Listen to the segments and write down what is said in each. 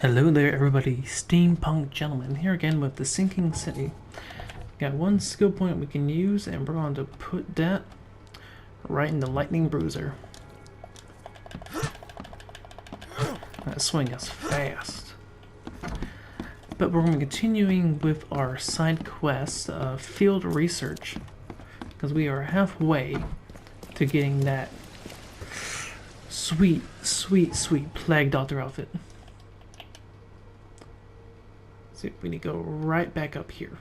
Hello there everybody, Steampunk Gentleman here again with the Sinking City. Got one skill point we can use and we're going to put that right in the Lightning Bruiser. That swing is fast. But we're going to be continuing with our side quest of field research because we are halfway to getting that sweet Plague Doctor outfit. So we need to go right back up here.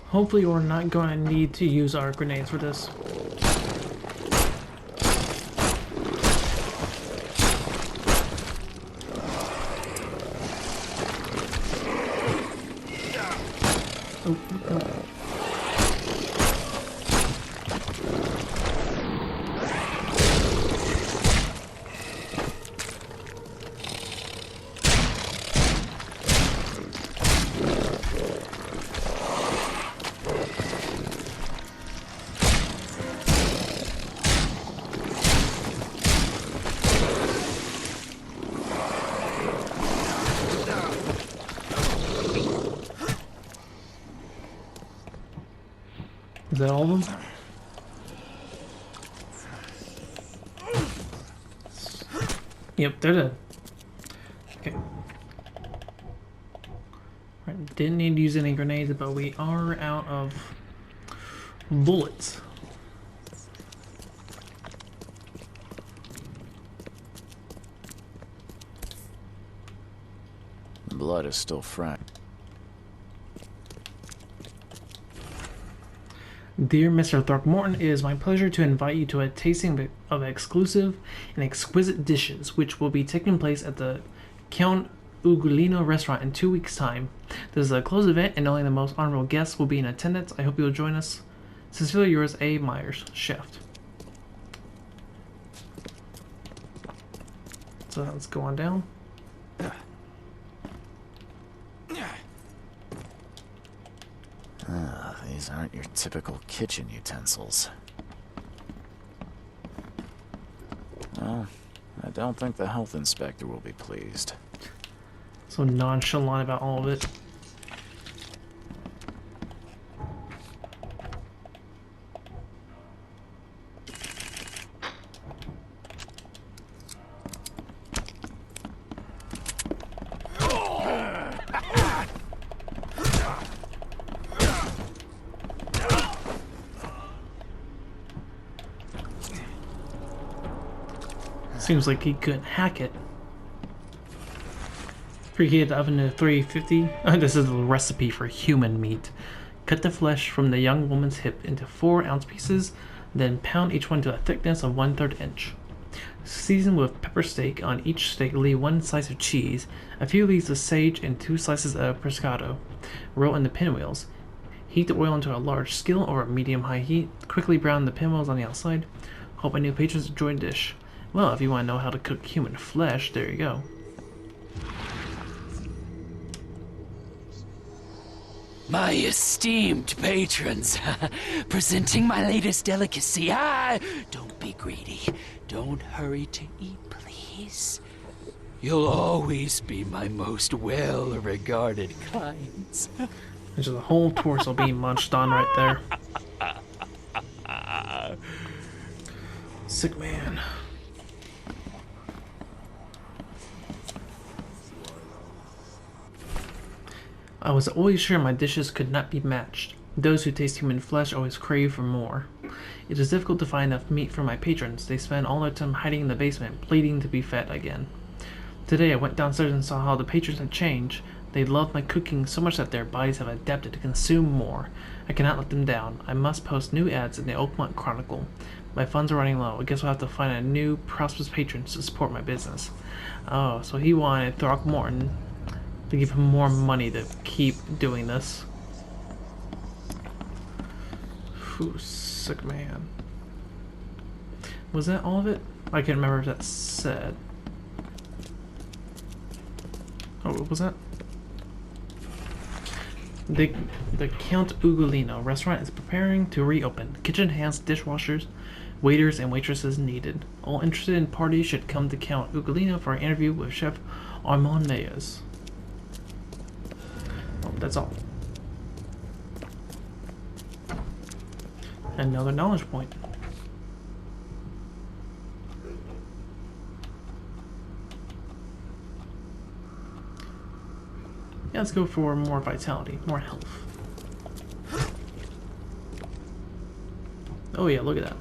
Hopefully we're not going to need to use our grenades for this. Oh, oh. Is that all of them? Yep, they're dead. Okay. Right, didn't need to use any grenades, but we are out of bullets. The blood is still fresh. Dear Mr. Throckmorton, it is my pleasure to invite you to a tasting of exclusive and exquisite dishes, which will be taking place at the Count Ugolino restaurant in 2 weeks' time. This is a closed event, and only the most honorable guests will be in attendance. I hope you will join us. Sincerely yours, A. Myers, Chef. So let's go on down. These aren't your typical kitchen utensils. Well, I don't think the health inspector will be pleased. So nonchalant about all of it. Seems like he couldn't hack it. Preheat the oven to 350. This is the recipe for human meat. Cut the flesh from the young woman's hip into 4-ounce pieces, then pound each one to a thickness of 1/3 inch. Season with pepper steak. On each steak, leave 1 slice of cheese, a few leaves of sage, and 2 slices of prosciutto. Roll in the pinwheels. Heat the oil into a large skillet over medium-high heat. Quickly brown the pinwheels on the outside. Hope my new patrons enjoy the dish. Well, if you want to know how to cook human flesh, there you go. My esteemed patrons, presenting my latest delicacy. Don't be greedy. Don't hurry to eat, please. You'll always be my most well-regarded clients. There's a whole torso being munched on right there. Sick man. I was always sure my dishes could not be matched. Those who taste human flesh always crave for more. It is difficult to find enough meat for my patrons. They spend all their time hiding in the basement, pleading to be fed again. Today I went downstairs and saw how the patrons had changed. They love my cooking so much that their bodies have adapted to consume more. I cannot let them down. I must post new ads in the Oakmont Chronicle. My funds are running low. I guess I'll have to find a new prosperous patron to support my business. Oh, so he wanted Throckmorton to give him more money to keep doing this. Whew, sick man. Was that all of it? I can't remember if that said. Oh, what was that? The Count Ugolino restaurant is preparing to reopen. Kitchen hands, dishwashers, waiters, and waitresses needed. All interested in parties should come to Count Ugolino for an interview with Chef Armand Meyers. Oh, that's all. Another knowledge point. Yeah, let's go for more vitality, more health. Oh yeah, look at that.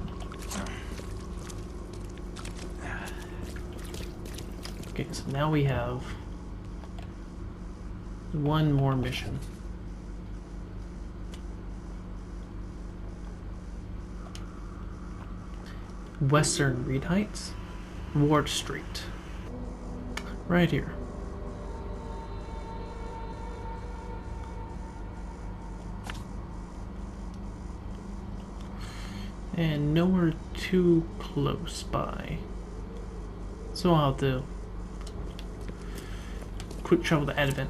Okay, so now we have one more mission. Western Reed Heights, Ward Street. Right here. And nowhere too close by. So I'll have to quick travel to Advent.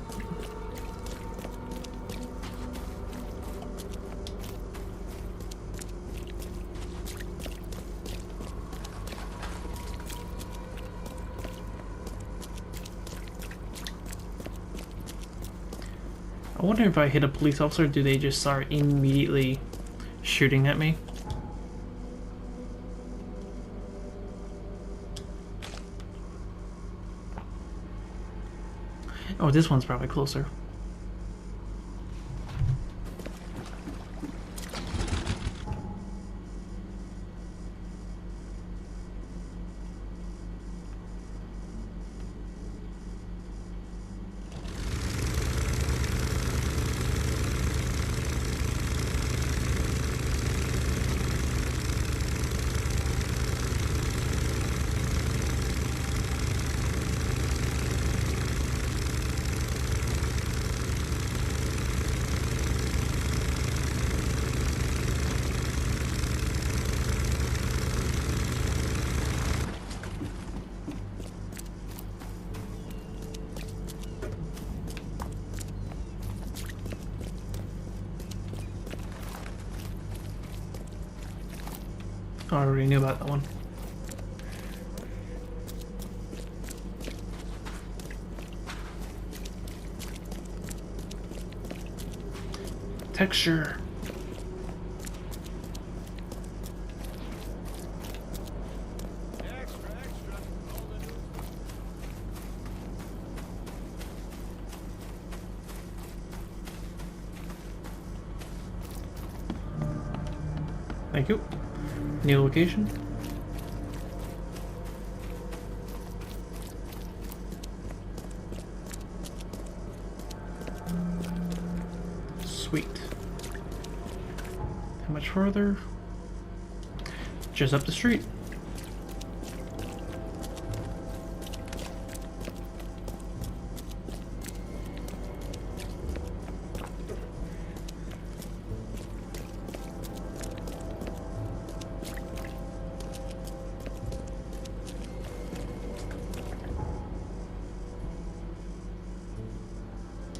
I wonder if I hit a police officer, do they just start immediately shooting at me? Oh, this one's probably closer. I already knew about that one. Texture. Thank you. New location. Sweet. How much further? Just up the street.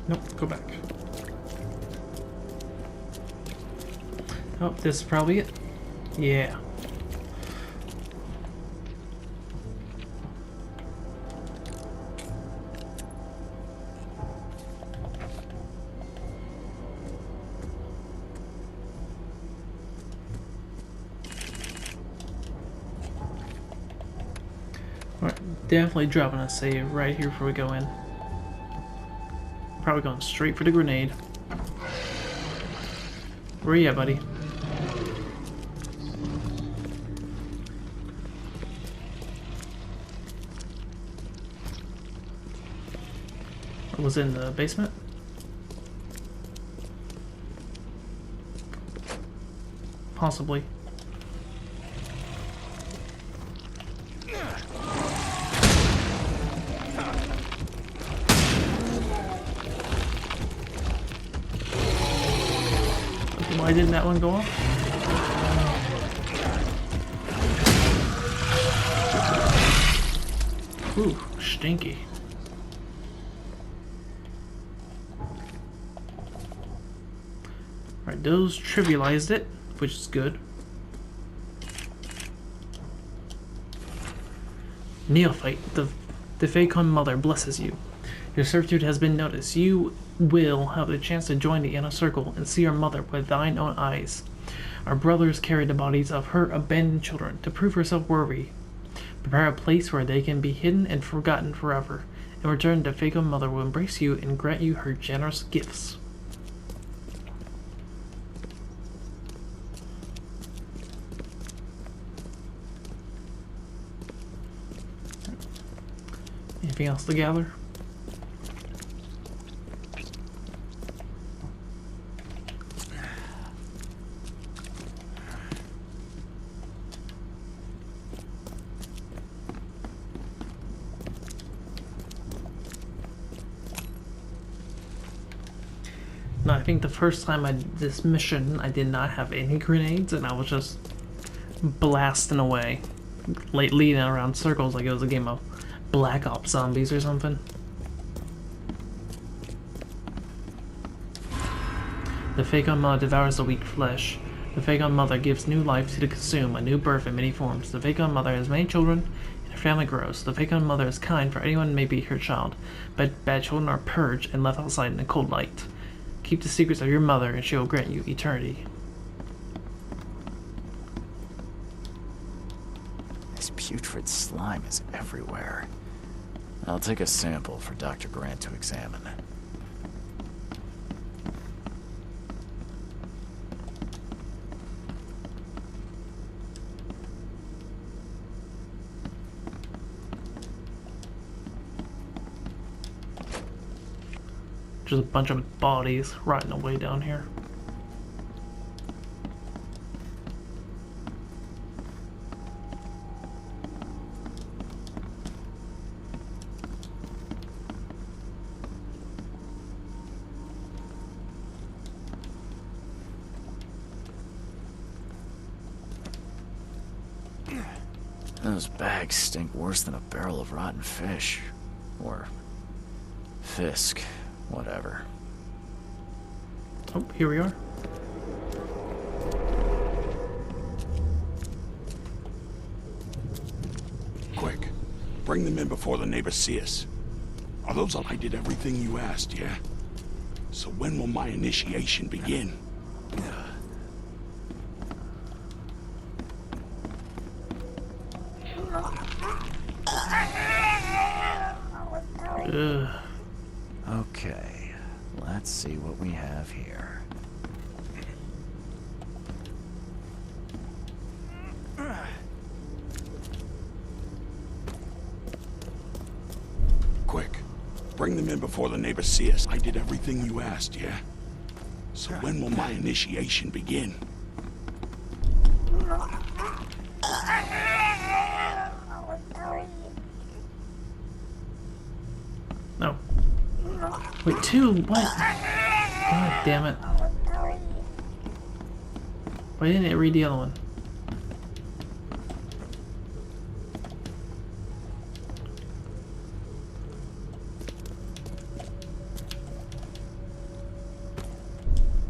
Nope, go back. Oh, this is probably it. Yeah. Alright, definitely dropping a save right here before we go in. Probably going straight for the grenade. Where you at, buddy? Was it in the basement? Possibly. Why didn't that one go off? Ooh, stinky. Right, those trivialized it, which is good. Neophyte, the Fecon Mother blesses you. Your servitude has been noticed. You will have the chance to join the inner circle and see our mother with thine own eyes. Our brothers carry the bodies of her abandoned children to prove herself worthy. Prepare a place where they can be hidden and forgotten forever. In return, the Fecon Mother will embrace you and grant you her generous gifts. Anything else to gather? No, I think the first time I did this mission, I did not have any grenades, and I was just blasting away, like leading around circles like it was a game of Black Ops Zombies or something. The Fecon Mother devours the weak flesh. The Fecon Mother gives new life to the consumed, a new birth in many forms. The Fecon Mother has many children, and her family grows. The Fecon Mother is kind, for anyone may be her child, but bad children are purged and left outside in the cold light. Keep the secrets of your mother, and she will grant you eternity. This putrid slime is everywhere. I'll take a sample for Dr. Grant to examine. Just a bunch of bodies rotting away down here. Those bags stink worse than a barrel of rotten fish. Or fisk, whatever. Oh, here we are. Quick, bring them in before the neighbors see us. Are those all? I did everything you asked, yeah? So when will my initiation begin? Ugh. Okay, let's see what we have here. Quick, bring them in before the neighbors see us. I did everything you asked, yeah? So when will my initiation begin? No. Wait, two? What? God damn it. Why didn't it read the other one?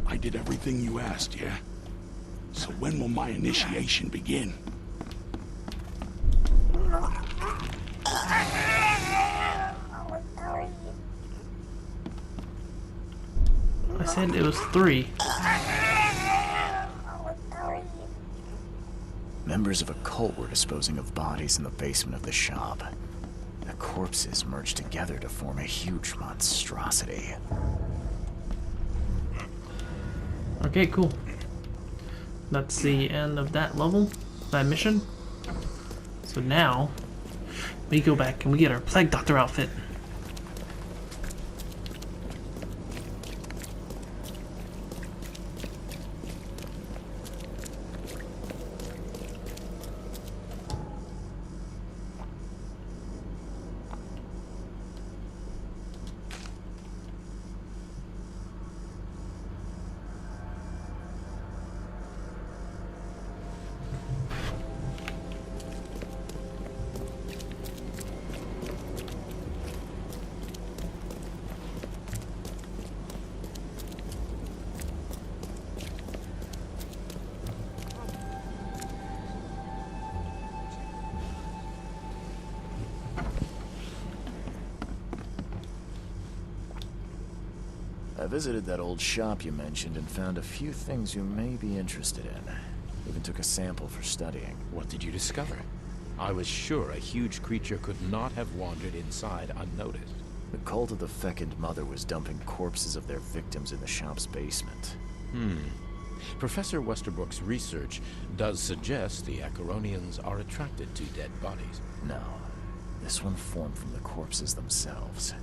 I did everything you asked, yeah? So when will my initiation begin? I said it was 3. Members of a cult were disposing of bodies in the basement of the shop. The corpses merged together to form a huge monstrosity. Okay, cool. That's the end of that level, that mission. So now, we go back and we get our Plague Doctor outfit. I visited that old shop you mentioned and found a few things you may be interested in. Even took a sample for studying. What did you discover? I was sure a huge creature could not have wandered inside unnoticed. The cult of the Fecund Mother was dumping corpses of their victims in the shop's basement. Professor Westerbrook's research does suggest the Acheronians are attracted to dead bodies. No, this one formed from the corpses themselves.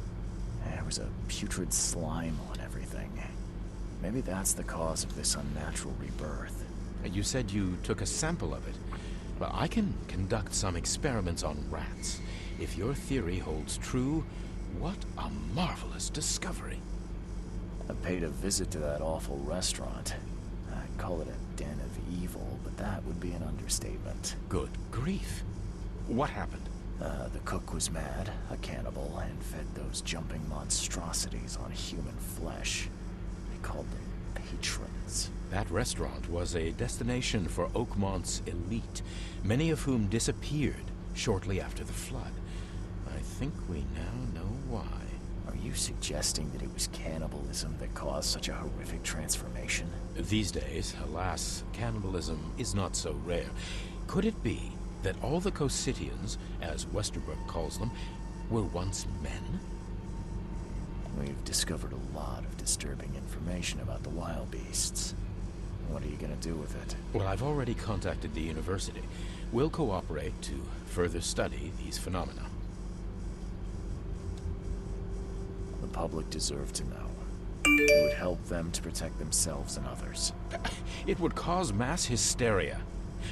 There was a putrid slime on everything. Maybe that's the cause of this unnatural rebirth. You said you took a sample of it. Well, I can conduct some experiments on rats. If your theory holds true, what a marvelous discovery. I paid a visit to that awful restaurant. I'd call it a den of evil, but that would be an understatement. Good grief. What happened? The cook was mad, a cannibal, and fed those jumping monstrosities on human flesh. They called them patrons. That restaurant was a destination for Oakmont's elite, many of whom disappeared shortly after the flood. I think we now know why. Are you suggesting that it was cannibalism that caused such a horrific transformation? These days, alas, cannibalism is not so rare. Could it be that all the Cositians, as Westerbrook calls them, were once men? We've discovered a lot of disturbing information about the wild beasts. What are you gonna do with it? Well, I've already contacted the university. We'll cooperate to further study these phenomena. The public deserve to know. It would help them to protect themselves and others. It would cause mass hysteria.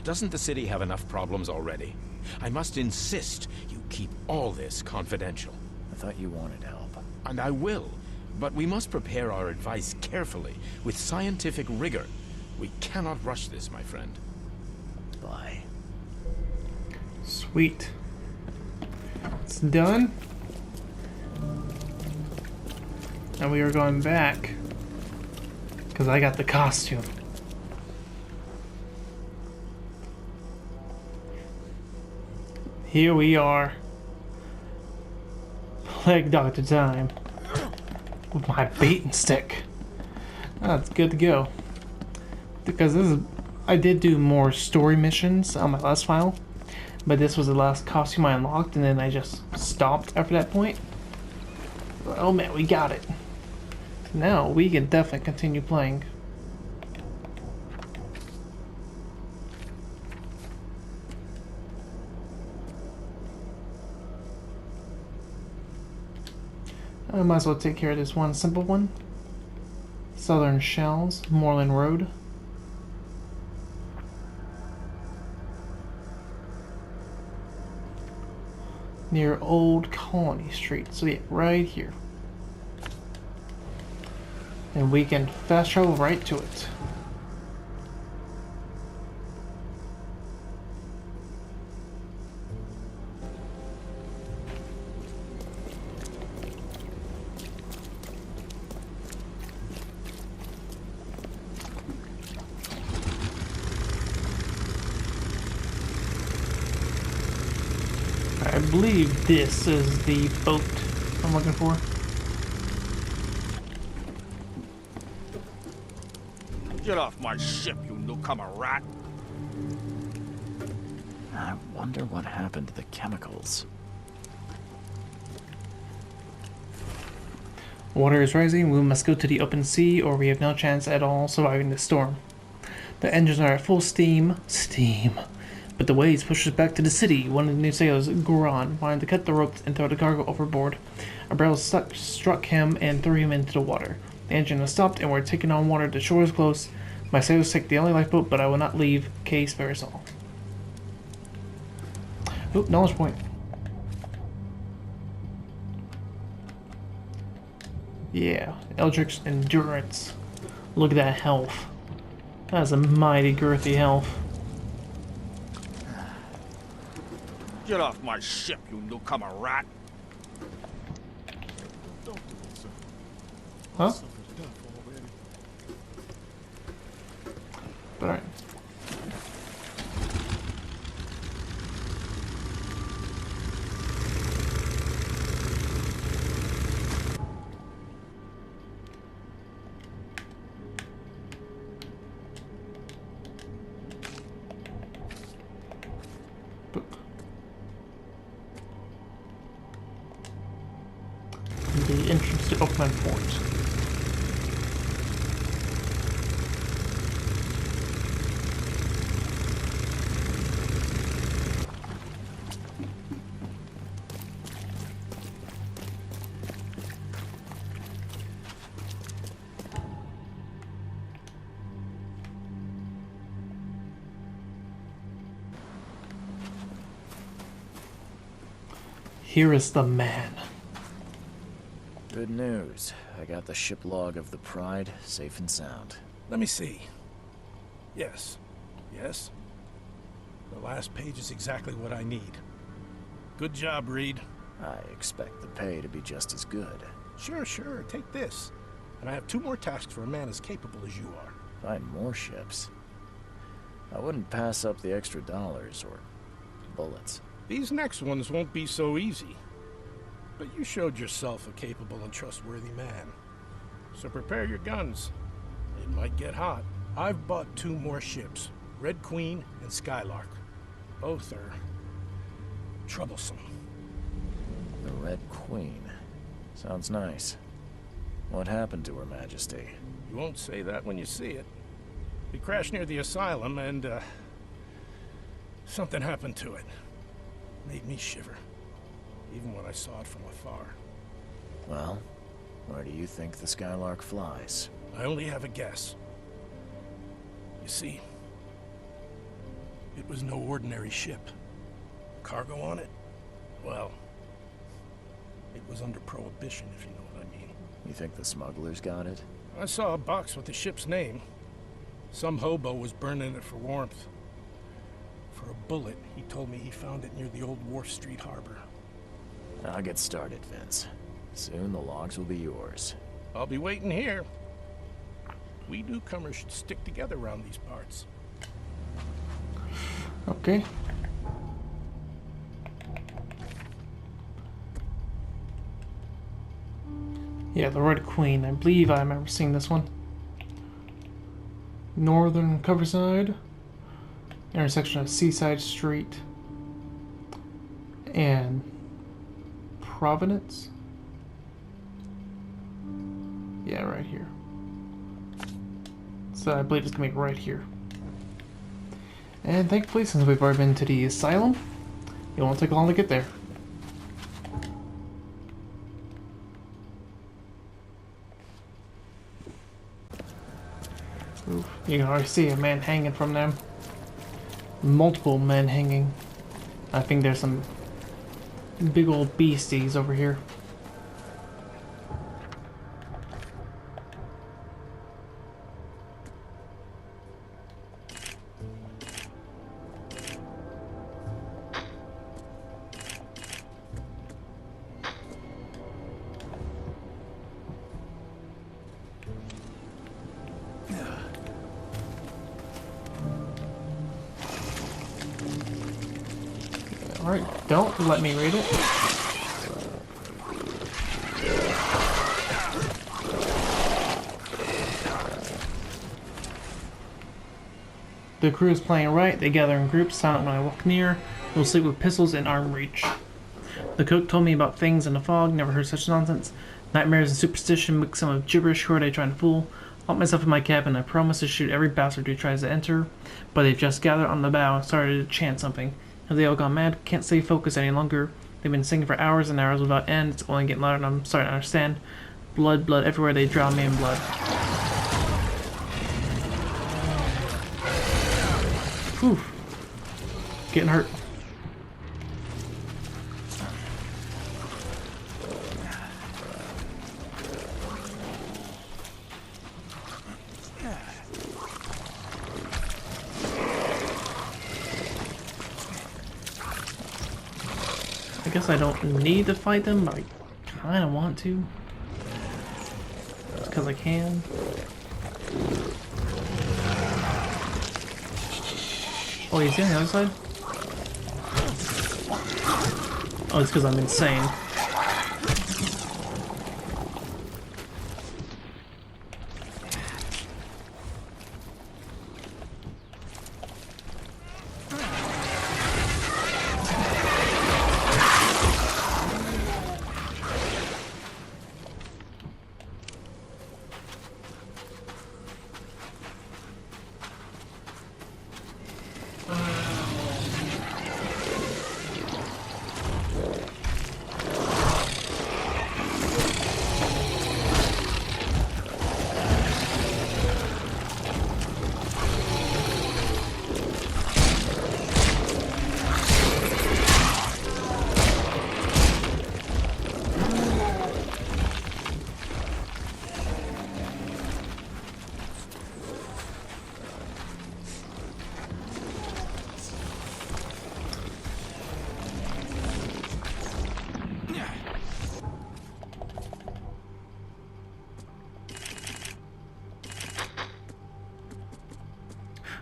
Doesn't the city have enough problems already? I must insist you keep all this confidential. I thought you wanted help. And I will, but we must prepare our advice carefully, with scientific rigor. We cannot rush this, my friend. Bye. Sweet. It's done. And we are going back because I got the costume. Here we are. Plague Doctor time. With my bait stick. That's good to go. Because this is, I did do more story missions on my last file, but this was the last costume I unlocked, and then I just stopped after that point. But, oh man, we got it. Now we can definitely continue playing. I might as well take care of this one simple one. Southern Shells, Moreland Road. Near Old Colony Street. So yeah, right here. And we can fast travel right to it. I believe this is the boat I'm looking for. Get off my ship, you newcomer rat! I wonder what happened to the chemicals. Water is rising. We must go to the open sea, or we have no chance at all surviving the storm. The engines are at full steam. But the waves push us back to the city. One of the new sailors, Goran, wanted to cut the ropes and throw the cargo overboard. A barrel struck him and threw him into the water. The engine has stopped and we're taking on water. The shore is close. My sailors take the only lifeboat, but I will not leave. K. Sparesall. Oop, knowledge point. Yeah, Eldrick's Endurance. Look at that health. That is a mighty girthy health. Get off my ship, you newcomer rat! Huh? Alright. entrance to Oakland Port. Here is the man. Good news. I got the ship log of the Pride, safe and sound. Let me see. Yes. Yes. The last page is exactly what I need. Good job, Reed. I expect the pay to be just as good. Sure. Take this. And I have 2 more tasks for a man as capable as you are. Find more ships. I wouldn't pass up the extra dollars or bullets. These next ones won't be so easy. But you showed yourself a capable and trustworthy man. So prepare your guns. It might get hot. I've bought 2 more ships, Red Queen and Skylark. Both are troublesome. The Red Queen. Sounds nice. What happened to Her Majesty? You won't say that when you see it. We crashed near the asylum and, something happened to it. Made me shiver, even when I saw it from afar. Well, where do you think the Skylark flies? I only have a guess. You see, it was no ordinary ship. Cargo on it? Well, it was under prohibition, if you know what I mean. You think the smugglers got it? I saw a box with the ship's name. Some hobo was burning it for warmth. For a bullet, he told me he found it near the old Wharf Street harbor. I'll get started, Vince. Soon the logs will be yours. I'll be waiting here. We newcomers should stick together around these parts. Okay. Yeah, the Red Queen. I believe I remember seeing this one. Northern Coverside. Intersection of Seaside Street and Providence. Yeah, right here. So I believe it's gonna be right here. And thankfully, since we've already been to the asylum, it won't take long to get there. Oof, you can already see a man hanging from them. Multiple men hanging. I think there's some big old beasties over here. Alright, don't let me read it. The crew is playing right, they gather in groups, silent when I walk near, will sleep with pistols in arm reach. The cook told me about things in the fog, never heard such nonsense. Nightmares and superstition mix some of gibberish, who are they trying to fool? Lock myself in my cabin, I promise to shoot every bastard who tries to enter, but they've just gathered on the bow and started to chant something. Have they all gone mad? Can't stay focused any longer. They've been singing for hours and hours without end. It's only getting louder and I'm starting to understand. Blood, blood everywhere. They drown me in blood. Whew. Getting hurt. I guess I don't need to fight them, but I kind of want to. Just because I can. Oh, he's on the other side? Oh, it's because I'm insane.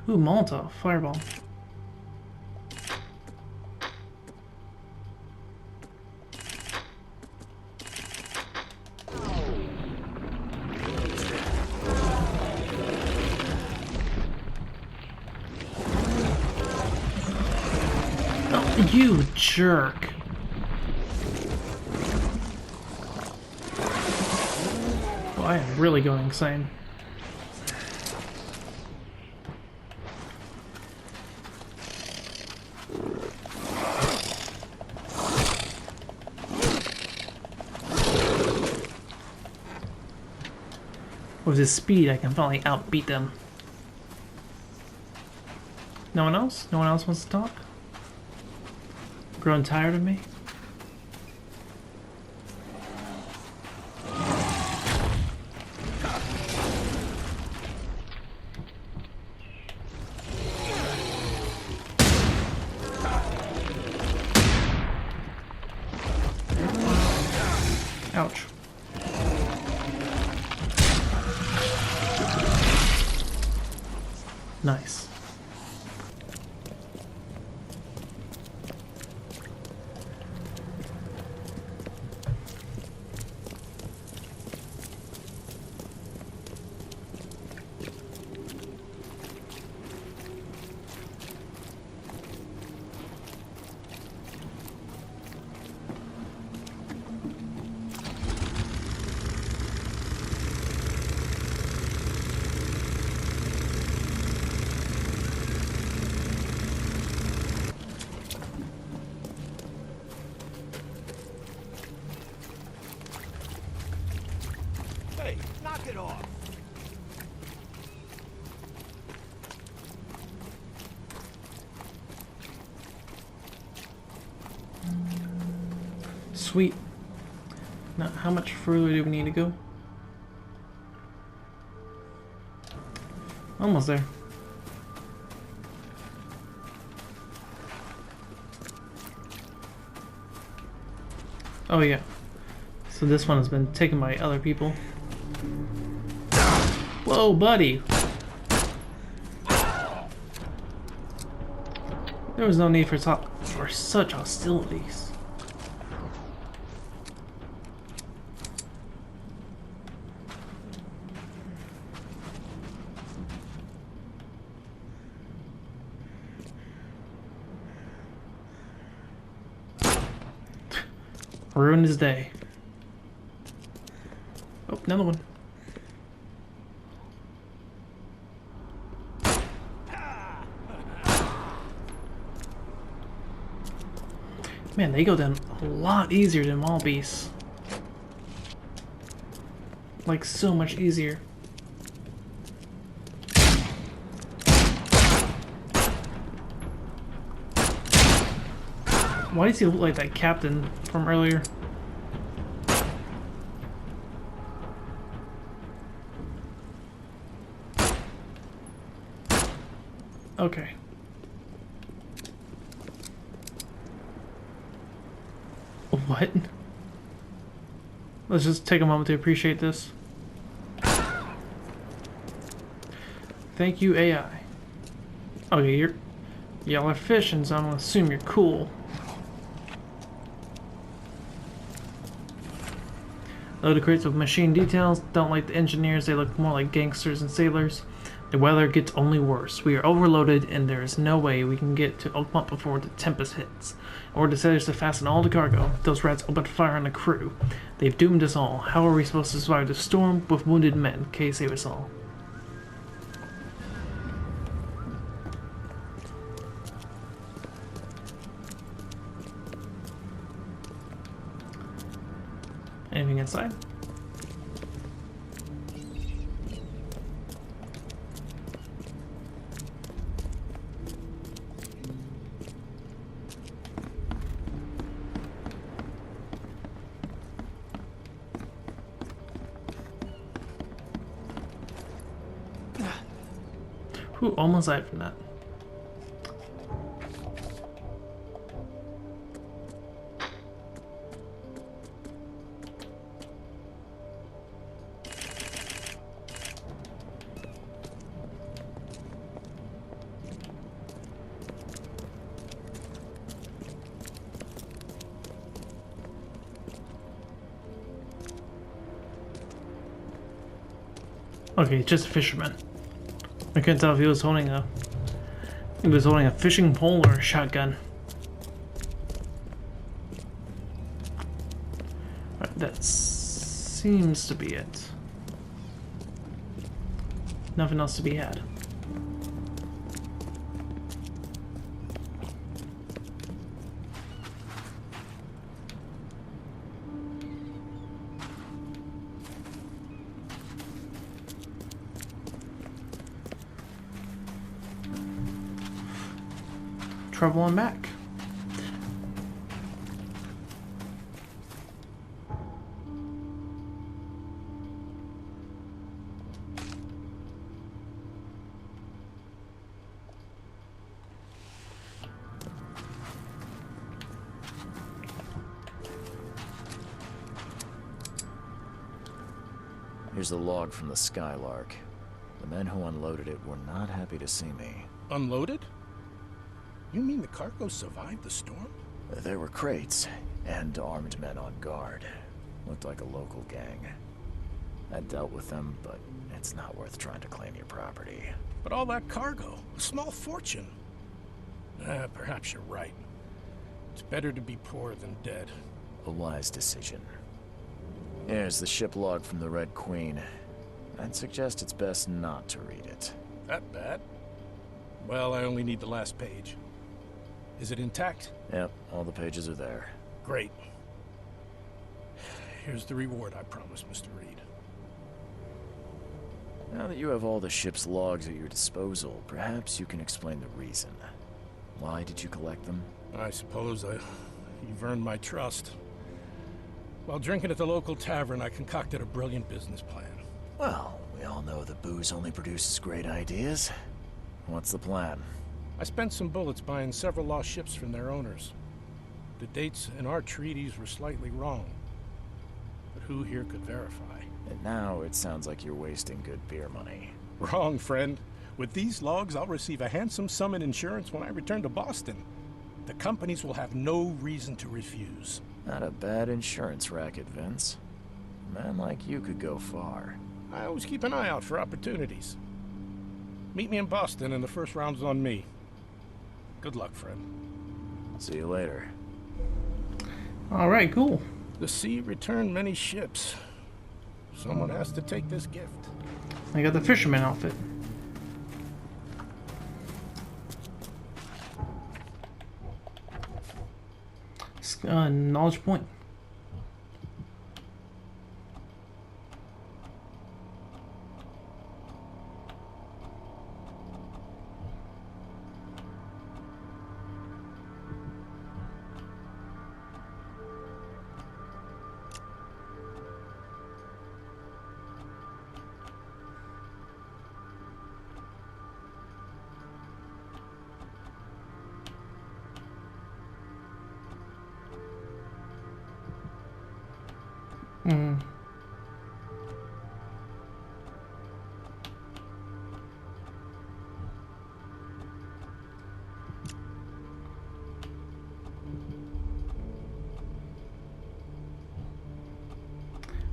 Ooh, Molotov, fireball. Oh, you jerk. Well, I am really going insane. With his speed, I can finally outbeat them. No one else? No one else wants to talk? Growing tired of me? Ouch. Nice. Hey, knock it off. Sweet. Now, how much further do we need to go? Almost there. Oh yeah. So this one has been taken by other people. Whoa, buddy! There was no need for such hostilities. Ruined his day. Oh, another one. Man, they go down a lot easier than mall beasts. Like, so much easier. Why does he look like that captain from earlier? Okay. What? Let's just take a moment to appreciate this. Thank you, AI. Okay, y'all are fishing, so I'm gonna assume you're cool. Loaded crates with machine details. Don't like the engineers, they look more like gangsters and sailors. The weather gets only worse. We are overloaded and there is no way we can get to Oakmont before the Tempest hits. Order the sailors to fasten all the cargo. Those rats opened fire on the crew. They've doomed us all. How are we supposed to survive the storm with wounded men? K, save us all. Anything inside? Whew, almost died from that. Okay, just a fisherman. I couldn't tell if he was holding a fishing pole or a shotgun. Right, that seems to be it. Nothing else to be had. Travel on back. Here's the log from the Skylark. The men who unloaded it were not happy to see me. Unloaded? You mean the cargo survived the storm? There were crates and armed men on guard. Looked like a local gang. I dealt with them, but it's not worth trying to claim your property. But all that cargo, a small fortune. Perhaps you're right. It's better to be poor than dead. A wise decision. Here's the ship log from the Red Queen. I'd suggest it's best not to read it. That bad? Well, I only need the last page. Is it intact? Yep, all the pages are there. Great. Here's the reward I promised, Mr. Reed. Now that you have all the ship's logs at your disposal, perhaps you can explain the reason. Why did you collect them? I suppose you've earned my trust. While drinking at the local tavern, I concocted a brilliant business plan. Well, we all know that booze only produces great ideas. What's the plan? I spent some bullets buying several lost ships from their owners. The dates in our treaties were slightly wrong, but who here could verify? And now it sounds like you're wasting good beer money. Wrong, friend. With these logs, I'll receive a handsome sum in insurance when I return to Boston. The companies will have no reason to refuse. Not a bad insurance racket, Vince. A man like you could go far. I always keep an eye out for opportunities. Meet me in Boston and the first round's on me. Good luck, friend. See you later. Alright, cool. The sea returned many ships. Someone has to take this gift. I got the fisherman outfit. Knowledge point.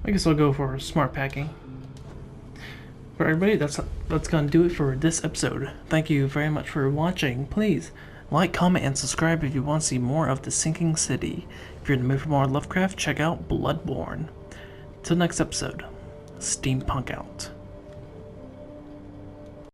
I guess I'll go for smart packing. For everybody, that's gonna do it for this episode. Thank you very much for watching. Please like, comment, and subscribe if you want to see more of The Sinking City. If you're in the mood for more Lovecraft, check out Bloodborne. Till next episode, Steampunk out.